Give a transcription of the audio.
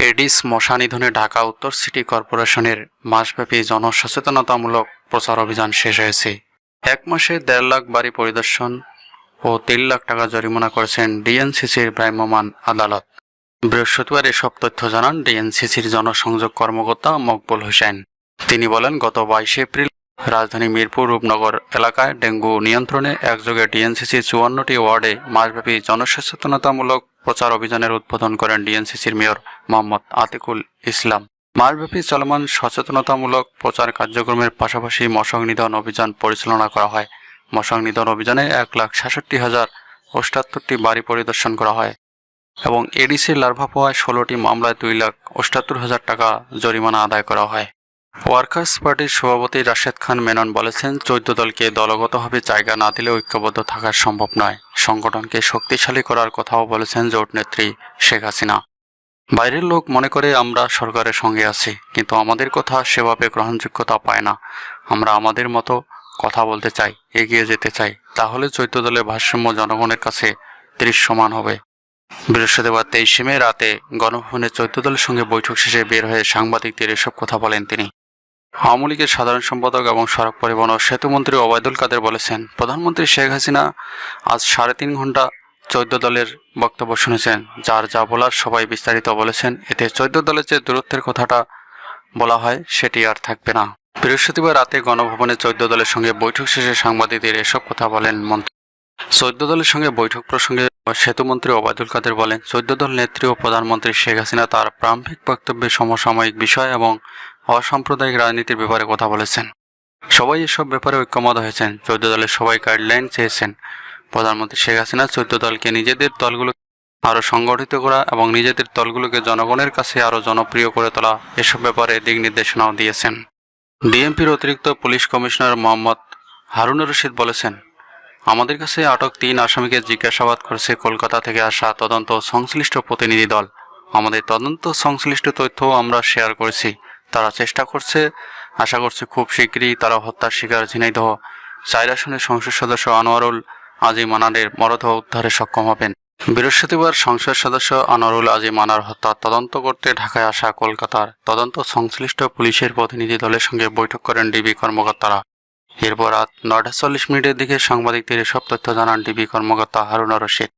Aedes মশা নিধনে ঢাকা উত্তর city কর্পোরেশনের মাসব্যাপী জনসচেতনতামূলক প্রচার অভিযান শেষ হয়েছে। এক মাসে ১.৫ লাখ বাড়ি পরিদর্শন ও ৩ লাখ টাকা জরিমানা করেছেন ডিএনসিসির ভ্রাম্যমাণ আদালত। বৃহস্পতিবার এসব তথ্য জানান ডিএনসিসির জনসংযোগ কর্মকর্তা মকবুল হোসেন। তিনি বলেন, গত ২২ এপ্রিল রাজধানী মিরপুর রূপনগর এলাকায় ডেঙ্গু নিয়ন্ত্রণে একযোগে ডিএনসিসি ৫৪টি ওয়ার্ডে মাসব্যাপী জনসচেতনতামূলক প্রচার অভিযানের উদ্বোধন করেন ডিএনসিসির মেয়র মোহাম্মদ আতিকুল ইসলাম। মাসব্যাপী চলমান সচেতনতামূলক প্রচার কার্যক্রমের পাশাপাশি মশক নিধন অভিযান পরিচালনা করা হয়। মশক নিধন অভিযানে ১,৬৭,০৭৮টি বাড়ি পরিদর্শন করা হয় এবং এডিসির লার্ভা পাওয়ায় ১৬টি মামলায় ২,৭৮,০০০ টাকা জরিমানা আদায় করা হয়। ওয়ার্কার্স পার্টির সভাপতি রাশেদ খান মেনন বলেছেন, ১৪ দলকে দলগতভাবে জায়গা না দিলে ঐক্যবদ্ধ থাকা সম্ভব নয়। সংগঠনকে শক্তিশালী করার কথাও বলেছেন জোট নেত্রী শেখ হাসিনা। বাইরের লোক মনে করে আমরা সরকারের সঙ্গে আছি, কিন্তু আমাদের কথা সেভাবে গ্রহণযোগ্যতা পায় না। আমরা আমাদের মতো কথা বলতে চাই, এগিয়ে যেতে চাই, তাহলে ১৪ দলের ভারসাম্য জনগণের কাছে দৃশ্যমান হবে। বৃহস্পতিবার ২৩ মে রাতে গণভবনে ১৪ দলের সঙ্গে বৈঠক শেষে বের হয়ে সাংবাদিকদের এসব কথা বলেন তিনি। আওয়ামী লীগের সাধারণ সম্পাদক এবং সড়ক পরিবহন ও সেতুমন্ত্রী ওবায়দুল কাদের বলেছেন, প্রধানমন্ত্রী শেখ হাসিনা আজ ৩.৫ ঘন্টা ১৪ দলের বক্তব্য শুনেছেন। যার যা বলার সবাই বিস্তারিত বলেছেন। এতে ১৪ দলের যে দূরত্বের কথাটা বলা হয় সেটি আর থাকবে না। বৃহস্পতিবার রাতে গণভবনে ১৪ দলের সঙ্গে বৈঠক শেষে সাংবাদিকদের এসব কথা বলেন মন্ত্রী। ১৪ দলের সঙ্গে বৈঠক প্রসঙ্গে সেতুমন্ত্রী ওবায়দুল কাদের বলেন, ১৪ দল নেত্রী ও প্রধানমন্ত্রী শেখ হাসিনা তার প্রারম্ভিক বক্তব্যে সমসাময়িক বিষয় এবং অসাম্প্রদায়িক রাজনীতির ব্যাপারে কথা বলেছেন। সবাই এসব ব্যাপারে ঐক্যমত হয়েছেন। ১৪ দলের সবাই গাইডলাইন চেয়েছেন। প্রধানমন্ত্রী শেখ হাসিনা ১৪ দলকে নিজেদের দলগুলো আরও সংগঠিত করা এবং নিজেদের দলগুলোকে জনগণের কাছে আরও জনপ্রিয় করে তোলা এসব ব্যাপারে দিক নির্দেশনাও দিয়েছেন। ডিএমপির অতিরিক্ত পুলিশ কমিশনার মোহাম্মদ হারুনুর রশিদ বলেছেন, আমাদের কাছে আটক ৩ আসামিকে জিজ্ঞাসাবাদ করেছে কলকাতা থেকে আসা তদন্ত সংশ্লিষ্ট প্রতিনিধি দল। আমাদের তদন্ত সংশ্লিষ্ট তথ্যও আমরা শেয়ার করেছি। তারা চেষ্টা করছে, আশা করছে খুব শীঘ্রই তারা হত্যার শিকার ঝিনাইদহ ৪ আসনের সংসদ সদস্য আনোয়ারুল আজিম আনারের মরদেহ উদ্ধারে সক্ষম হবেন। বৃহস্পতিবার সংসদ সদস্য আনোয়ারুল আজিম আনার হত্যা তদন্ত করতে ঢাকায় আসা কলকাতার তদন্ত সংশ্লিষ্ট পুলিশের প্রতিনিধি দলের সঙ্গে বৈঠক করেন ডিবি কর্মকর্তারা। এরপর রাত ৯টা ৪০ মিনিটের দিকে সাংবাদিকদের এসব তথ্য জানান ডিবি কর্মকর্তা হারুনুর রশিদ।